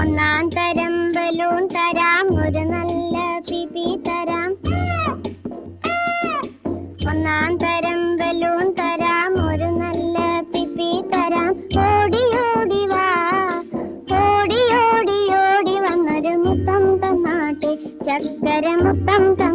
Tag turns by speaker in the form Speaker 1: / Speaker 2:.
Speaker 1: ഒന്നാം തരം ബലൂൺ തരാം, ഒരു നല്ല പിപി തരാം. ഒന്നാം തരം ബലൂൺ തരാം, ഒരു നല്ല പിപി തരാം. ഓടി ഓടി വാ, ഓടി ഓടി ഓടി വന്നൊരു മുത്തം തന്നാട്ടെ, ചക്കര മുത്തം.